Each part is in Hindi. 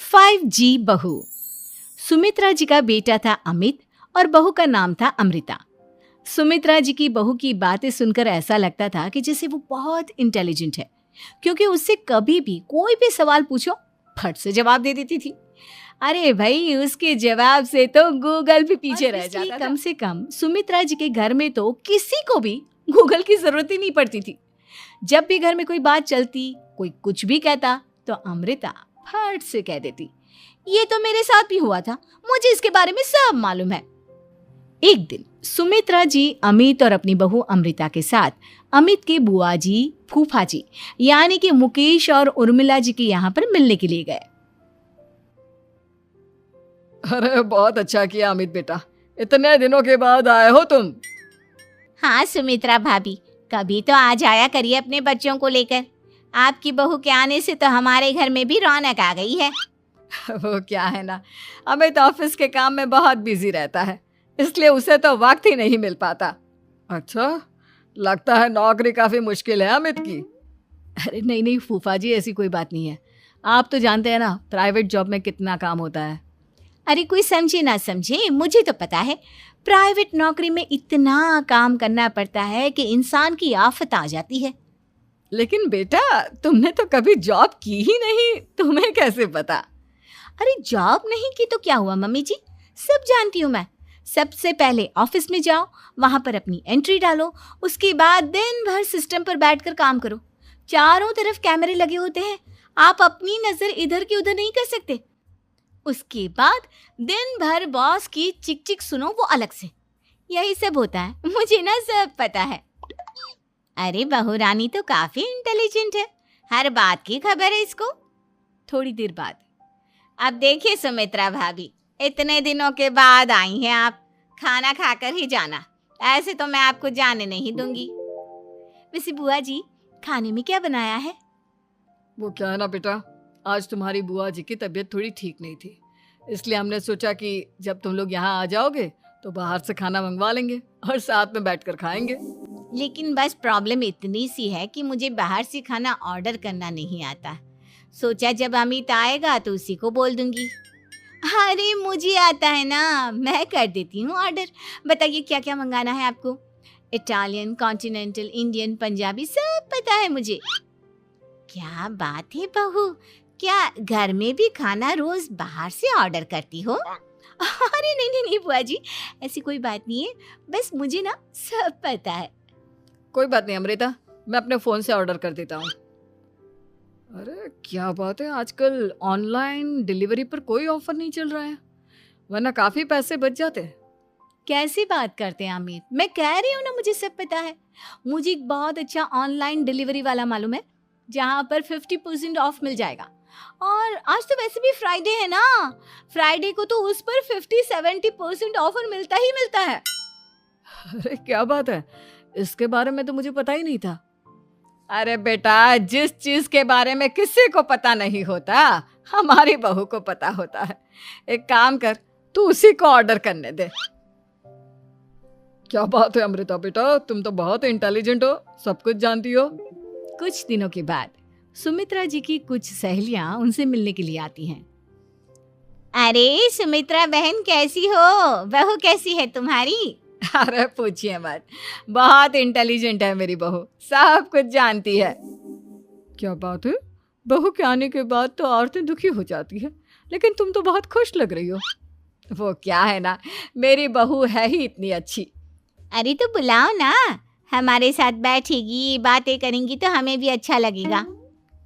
5G बहू। सुमित्रा जी का बेटा था अमित और बहू का नाम था अमृता। सुमित्रा जी की बहू की बातें सुनकर ऐसा लगता था कि जैसे वो बहुत इंटेलिजेंट है, क्योंकि उससे कभी भी कोई भी सवाल पूछो फट से जवाब दे देती थी। अरे भाई, उसके जवाब से तो गूगल भी पीछे रह जाता था। कम से कम सुमित्रा जी के घर में तो किसी को भी गूगल की जरूरत ही नहीं पड़ती थी। जब भी घर में कोई बात चलती, कोई कुछ भी कहता, तो अमृता फट से कह देती, ये तो मेरे साथ भी हुआ था, मुझे इसके बारे में सब मालूम है। एक दिन सुमित्रा जी अमित और अपनी बहू अमृता के साथ अमित के बुआ जी, फूफा जी यानी कि मुकेश और उर्मिला जी के यहाँ पर मिलने के लिए गए। अरे बहुत अच्छा किया अमित बेटा, इतने दिनों के बाद आए हो तुम। हाँ सुमित्रा भाभी, कभी तो आ जाया करिए अपने बच्चों को लेकर। आपकी बहू के आने से तो हमारे घर में भी रौनक आ गई है। वो क्या है ना, अमित ऑफिस के काम में बहुत बिजी रहता है, इसलिए उसे तो वक्त ही नहीं मिल पाता। अच्छा, लगता है नौकरी काफी मुश्किल है अमित की। अरे नहीं फूफा जी, ऐसी कोई बात नहीं है। आप तो जानते हैं ना प्राइवेट जॉब में कितना काम होता है। अरे कोई समझे ना समझे, मुझे तो पता है प्राइवेट नौकरी में इतना काम करना पड़ता है कि इंसान की आफत आ जाती है। लेकिन बेटा, तुमने तो कभी जॉब की ही नहीं, तुम्हें कैसे पता? अरे जॉब नहीं की तो क्या हुआ मम्मी जी, सब जानती हूँ मैं। सबसे पहले ऑफिस में जाओ, वहां पर अपनी एंट्री डालो, उसके बाद दिन भर सिस्टम पर बैठकर काम करो। चारों तरफ कैमरे लगे होते हैं, आप अपनी नजर इधर की उधर नहीं कर सकते। उसके बाद दिन भर बॉस की चिक चिक सुनो, वो अलग से। यही सब होता है, मुझे ना सब पता है। अरे बहू रानी तो काफी इंटेलिजेंट है, हर बात की खबर है इसको। थोड़ी देर बाद, अब देखिए सुमित्रा भाभी, इतने दिनों के बाद आई हैं आप, खाना खाकर ही जाना, ऐसे तो मैं आपको जाने नहीं दूंगी। वैसे बुआ जी, खाने में क्या बनाया है? वो क्या है ना बेटा, आज तुम्हारी बुआ जी की तबीयत थोड़ी ठीक नहीं थी, इसलिए हमने सोचा कि जब तुम लोग यहाँ आ जाओगे तो बाहर से खाना मंगवा लेंगे और साथ में बैठकर खाएंगे। लेकिन बस प्रॉब्लम इतनी सी है कि मुझे बाहर से खाना ऑर्डर करना नहीं आता। सोचा जब अमित आएगा तो उसी को बोल दूंगी। अरे मुझे आता है ना, मैं कर देती हूँ ऑर्डर। बताइए क्या क्या मंगाना है आपको? इटालियन, कॉन्टिनेंटल, इंडियन, पंजाबी, सब पता है मुझे। क्या बात है बहू, क्या घर में भी खाना रोज बाहर से ऑर्डर करती हो? अरे नहीं बुआ जी, ऐसी कोई बात नहीं है, बस मुझे ना सब पता है। कोई बात नहीं अमृता, मैं अपने फोन से ऑर्डर कर देता हूँ। अरे क्या बात है, आजकल ऑनलाइन डिलीवरी पर कोई ऑफर नहीं चल रहा है, वरना काफी पैसे बच जाते हैं। कैसी बात करते हैं अमित, मैं कह रही हूँ ना मुझे सब पता है। मुझे एक बहुत अच्छा ऑनलाइन डिलीवरी वाला मालूम है, जहाँ पर 50% ऑफ मिल जाएगा। और आज तो वैसे भी फ्राइडे है ना, फ्राइडे को तो उस पर 50-70% ऑफर मिलता ही मिलता है। अरे क्या बात है, इसके बारे में तो मुझे पता ही नहीं था। अरे बेटा, जिस चीज के बारे में किसी को पता नहीं होता, हमारी बहू को पता होता है। एक काम कर, तू उसी को ऑर्डर करने दे। क्या बात है अमृता बेटा, तुम तो बहुत इंटेलिजेंट हो, सब कुछ जानती हो। कुछ दिनों के बाद सुमित्रा जी की कुछ सहेलियां उनसे मिलने के लिए आती हैं। अरे सुमित्रा बहन कैसी हो, बहू कैसी है तुम्हारी? अरे पूछिए मत, बहुत इंटेलिजेंट है मेरी बहू, सब कुछ जानती है। क्या बात है, बहू के आने के बाद तो औरतें दुखी हो जाती है, लेकिन तुम तो बहुत खुश लग रही हो। वो क्या है ना, मेरी बहू है ही इतनी अच्छी। अरे तो बुलाओ ना, हमारे साथ बैठेगी, बातें करेंगी तो हमें भी अच्छा लगेगा।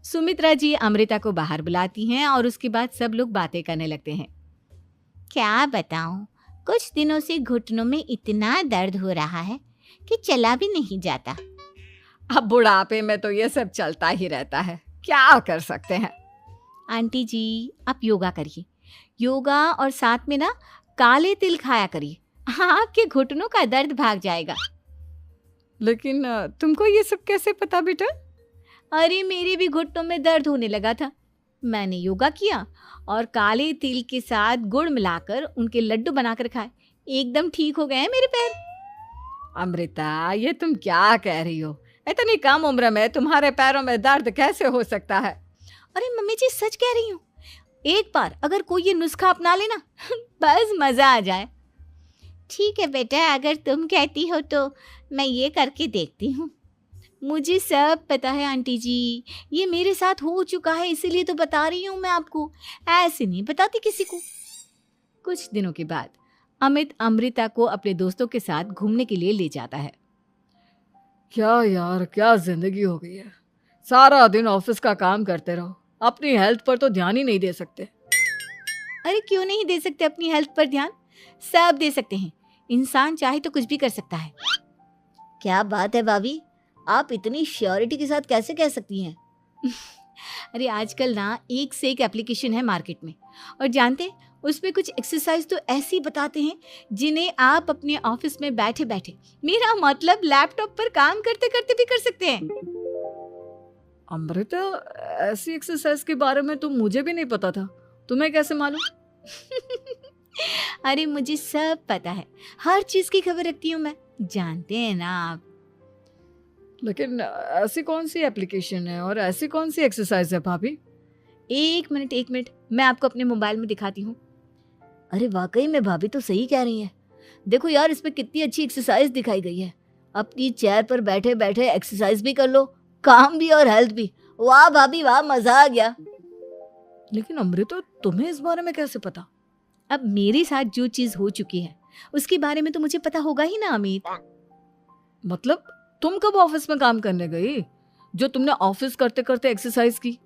सुमित्रा जी अमृता को बाहर बुलाती हैं और उसके बाद सब लोग बातें करने लगते हैं। क्या बताऊं, कुछ दिनों से घुटनों में इतना दर्द हो रहा है कि चला भी नहीं जाता। अब बुढ़ापे में तो ये सब चलता ही रहता है, क्या कर सकते हैं। आंटी जी, आप योगा करिए, योगा और साथ में ना काले तिल खाया करिए, आपके घुटनों का दर्द भाग जाएगा। लेकिन तुमको ये सब कैसे पता बेटा? अरे मेरे भी घुटनों में दर्द होने लगा था, मैंने योगा किया और काले तिल के साथ गुड़ मिलाकर उनके लड्डू बनाकर खाए, एकदम ठीक हो गए हैं मेरे पैर। अमृता, ये तुम क्या कह रही हो? इतनी कम उम्र में तुम्हारे पैरों में दर्द कैसे हो सकता है? अरे मम्मी जी, सच कह रही हूँ, एक बार अगर कोई ये नुस्खा अपना लेना बस मजा आ जाए। ठीक है बेटा, अगर तुम कहती हो तो मैं ये करके देखती हूँ। मुझे सब पता है आंटी जी, ये मेरे साथ हो चुका है, इसीलिए तो बता रही हूँ मैं आपको, ऐसे नहीं बताती किसी को। कुछ दिनों के बाद अमित अमृता को अपने दोस्तों के साथ घूमने के लिए ले जाता है। क्या यार, क्या जिंदगी हो गई है। सारा दिन ऑफिस का काम करते रहो, अपनी हेल्थ पर तो ध्यान ही नहीं दे सकते। अरे क्यों नहीं दे सकते अपनी हेल्थ पर ध्यान? सब दे सकते हैं, इंसान चाहे तो कुछ भी कर सकता है। क्या बात है भाभी, आप इतनी श्योरिटी के साथ कैसे कह सकती हैं? अरे आजकल ना एक से एक एप्लीकेशन है मार्केट में, और जानते हैं उसमें कुछ एक्सरसाइज तो ऐसी बताते हैं जिन्हें आप अपने ऑफिस में बैठे बैठे, मेरा मतलब लैपटॉप पर काम करते करते भी कर सकते हैं। अमृता, ऐसी एक्सरसाइज के बारे में तो मुझे भी नहीं पता था, तुम्हें कैसे मालूम? अरे मुझे सब पता है, हर चीज की खबर रखती हूँ मैं, जानते हैं ना आप। लेकिन ऐसी कौन सी एप्लीकेशन है और ऐसी कौन सी एक्सरसाइज है भाभी? एक मिनट, मैं आपको अपने मोबाइल में दिखाती हूँ। अरे वाकई में भाभी तो सही कह रही हैं। देखो यार, इसमें कितनी अच्छी एक्सरसाइज दिखाई गई है। अपनी चेयर पर बैठे बैठे एक्सरसाइज भी कर लो, काम भी और हेल्थ भी। वाह भाभी वाह, मजा आ गया। लेकिन अमृता, तुम्हें इस बारे में कैसे पता? अब मेरे साथ जो चीज हो चुकी है उसके बारे में तो मुझे पता होगा ही ना अमित। मतलब तुम कब ऑफिस में काम करने गई जो तुमने ऑफिस करते करते एक्सरसाइज की?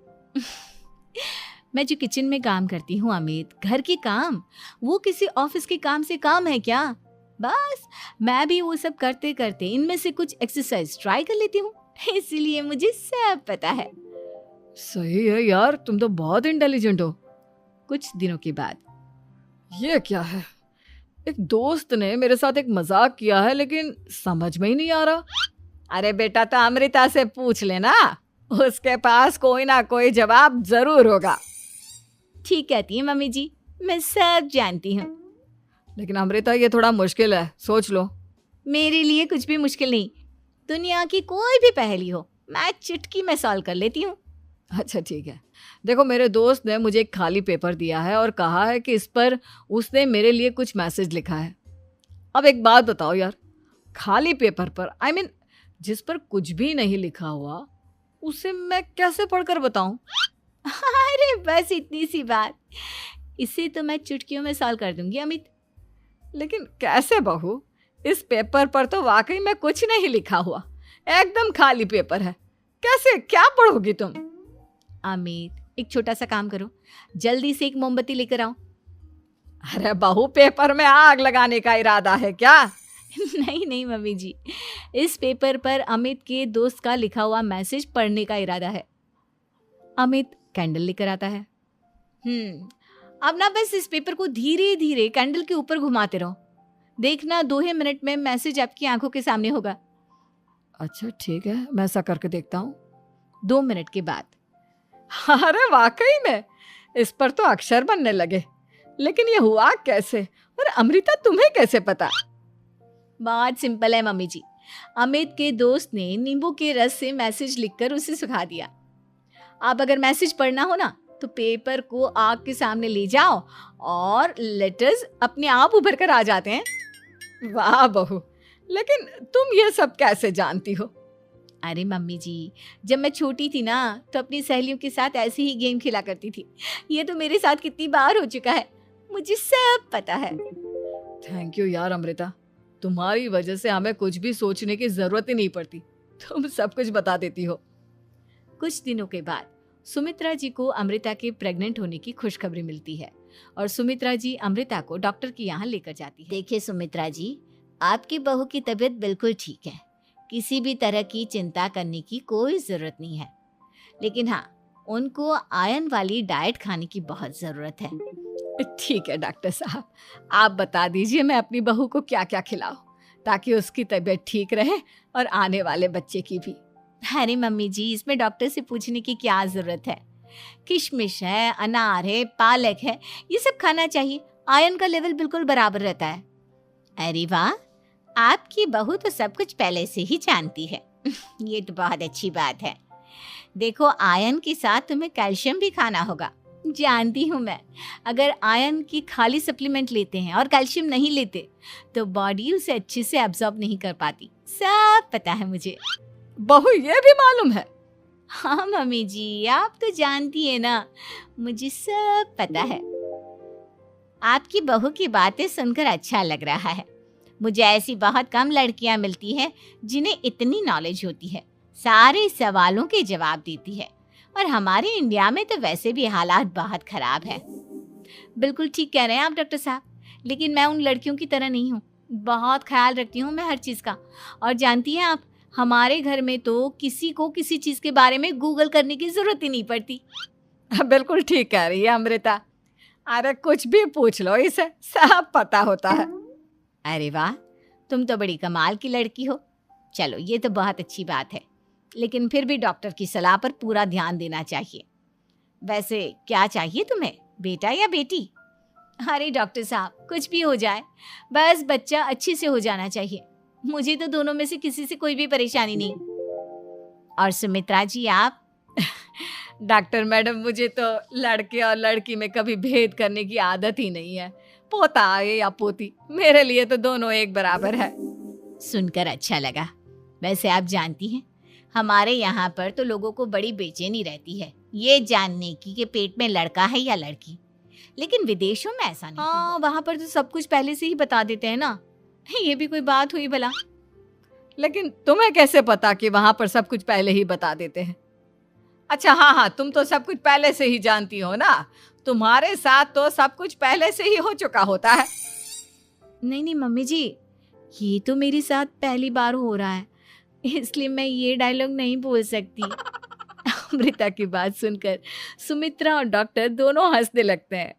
मैं जो किचन में काम करती हूँ अमित, घर के काम, वो किसी ऑफिस के काम से काम है क्या? बस मैं भी वो सब करते करते इनमें से कुछ एक्सरसाइज ट्राई कर लेती हूँ, इसीलिए मुझे सब पता है। सही है यार, तुम तो बहुत इंटेलिजेंट हो। कुछ दिनों के बाद ये क्या है, एक दोस्त ने मेरे साथ एक मजाक किया है लेकिन समझ में ही नहीं आ रहा। अरे बेटा, तो अमृता से पूछ लेना, उसके पास कोई ना कोई जवाब जरूर होगा। ठीक कहती है मम्मी जी, मैं सब जानती हूँ। लेकिन अमृता, ये थोड़ा मुश्किल है, सोच लो। मेरे लिए कुछ भी मुश्किल नहीं, दुनिया की कोई भी पहेली हो मैं चुटकी में सॉल्व कर लेती हूँ। अच्छा ठीक है, देखो मेरे दोस्त ने मुझे एक खाली पेपर दिया है और कहा है कि इस पर उसने मेरे लिए कुछ मैसेज लिखा है। अब एक बात बताओ यार, खाली पेपर पर, आई मीन जिस पर कुछ भी नहीं लिखा हुआ, उसे मैं कैसे पढ़कर बताऊं? अरे बस इतनी सी बात, इसे तो मैं चुटकियों में सॉल्व कर दूंगी अमित। लेकिन कैसे बहू, इस पेपर पर तो वाकई में कुछ नहीं लिखा हुआ, एकदम खाली पेपर है, कैसे क्या पढ़ोगी तुम? अमित, एक छोटा सा काम करो, जल्दी से एक मोमबत्ती लेकर आओ। अरे बहू, पेपर में आग लगाने का इरादा है क्या? नहीं मम्मी जी, इस पेपर पर अमित के दोस्त का लिखा हुआ मैसेज पढ़ने का इरादा है। अमित कैंडल लेकर आता है। अब ना बस इस पेपर को धीरे धीरे कैंडल के ऊपर घुमाते रहो, देखना 2 ही मिनट में मैसेज आपकी आंखों के सामने होगा। अच्छा ठीक है, मैं ऐसा करके देखता हूँ। 2 मिनट के बाद, अरे वाकई में इस पर तो अक्षर बनने लगे, लेकिन ये हुआ कैसे? और अमृता, तुम्हें कैसे पता? बहुत सिंपल है मम्मी जी, अमित के दोस्त ने नींबू के रस से मैसेज लिखकर उसे सुखा दिया। आप अगर मैसेज पढ़ना हो ना तो पेपर को आग के सामने ले जाओ और लेटर्स अपने आप उभर कर आ जाते हैं। वाह बहू, लेकिन तुम ये सब कैसे जानती हो? अरे मम्मी जी, जब मैं छोटी थी ना तो अपनी सहेलियों के साथ ऐसे ही गेम खेला करती थी। ये तो मेरे साथ कितनी बार हो चुका है, मुझे सब पता है। थैंक यू यार अमृता, तुम्हारी वजह से हमें कुछ भी सोचने की जरूरत ही नहीं पड़ती, तुम सब कुछ बता देती हो। कुछ दिनों के बाद सुमित्रा जी को अमृता के प्रेग्नेंट होने की खुशखबरी मिलती है और सुमित्रा जी अमृता को डॉक्टर के यहाँ लेकर जाती है। देखिए सुमित्रा जी, आपकी बहू की तबीयत बिल्कुल ठीक है, किसी भी तरह की चिंता करने की कोई ज़रूरत नहीं है। लेकिन हाँ, उनको आयरन वाली डाइट खाने की बहुत ज़रूरत है। ठीक है डॉक्टर साहब, आप बता दीजिए मैं अपनी बहू को क्या क्या खिलाऊं ताकि उसकी तबीयत ठीक रहे और आने वाले बच्चे की भी। अरे मम्मी जी, इसमें डॉक्टर से पूछने की क्या ज़रूरत है? किशमिश है, अनार है, पालक है, ये सब खाना चाहिए, आयरन का लेवल बिल्कुल बराबर रहता है। अरे वाह, आपकी बहू तो सब कुछ पहले से ही जानती है। ये तो बहुत अच्छी बात है। देखो, आयरन के साथ तुम्हें कैल्शियम भी खाना होगा, जानती हूँ मैं, अगर आयरन की खाली सप्लीमेंट लेते हैं और कैल्शियम नहीं लेते तो बॉडी उसे अच्छे से एब्जॉर्ब नहीं कर पाती। सब पता है मुझे। बहू ये भी मालूम है? हाँ मम्मी जी, आप तो जानती है ना, मुझे सब पता है। आपकी बहू की बातें सुनकर अच्छा लग रहा है। मुझे ऐसी बहुत कम लड़कियां मिलती हैं जिन्हें इतनी नॉलेज होती है, सारे सवालों के जवाब देती है। और हमारे इंडिया में तो वैसे भी हालात बहुत खराब है। बिल्कुल ठीक कह रहे हैं आप डॉक्टर साहब, लेकिन मैं उन लड़कियों की तरह नहीं हूँ। बहुत ख्याल रखती हूँ मैं हर चीज़ का। और जानती हैं आप, हमारे घर में तो किसी को किसी चीज़ के बारे में गूगल करने की ज़रूरत ही नहीं पड़ती। बिल्कुल ठीक कह रही है अमृता। अरे कुछ भी पूछ लो इसे, सब पता होता है। अरे वाह, तुम तो बड़ी कमाल की लड़की हो। चलो ये तो बहुत अच्छी बात है, लेकिन फिर भी डॉक्टर की सलाह पर पूरा ध्यान देना चाहिए। वैसे क्या चाहिए तुम्हें, बेटा या बेटी? अरे डॉक्टर साहब, कुछ भी हो जाए, बस बच्चा अच्छे से हो जाना चाहिए। मुझे तो दोनों में से किसी से कोई भी परेशानी नहीं। और सुमित्रा जी आप? डॉक्टर मैडम, मुझे तो लड़के और लड़की में कभी भेद करने की आदत ही नहीं है। पोता आए या पोती, मेरे लिए तो दोनों एक बराबर है। सुनकर अच्छा लगा। वैसे आप जानती हैं, हमारे यहाँ पर तो लोगों को बड़ी बेचैनी रहती है ये जानने की कि पेट में लड़का है या लड़की, लेकिन विदेशों में ऐसा नहीं। हाँ, वहाँ पर तो सब कुछ पहले से ही बता देते हैं ना। ये भी कोई बात हुई भला? लेकिन तुम्हें कैसे पता कि वहां पर सब कुछ पहले ही बता देते हैं? अच्छा हाँ, तुम तो सब कुछ पहले से ही जानती हो ना। तुम्हारे साथ तो सब कुछ पहले से ही हो चुका होता है। नहीं मम्मी जी, ये तो मेरे साथ पहली बार हो रहा है, इसलिए मैं ये डायलॉग नहीं बोल सकती। अमृता की बात सुनकर सुमित्रा और डॉक्टर दोनों हंसने लगते हैं।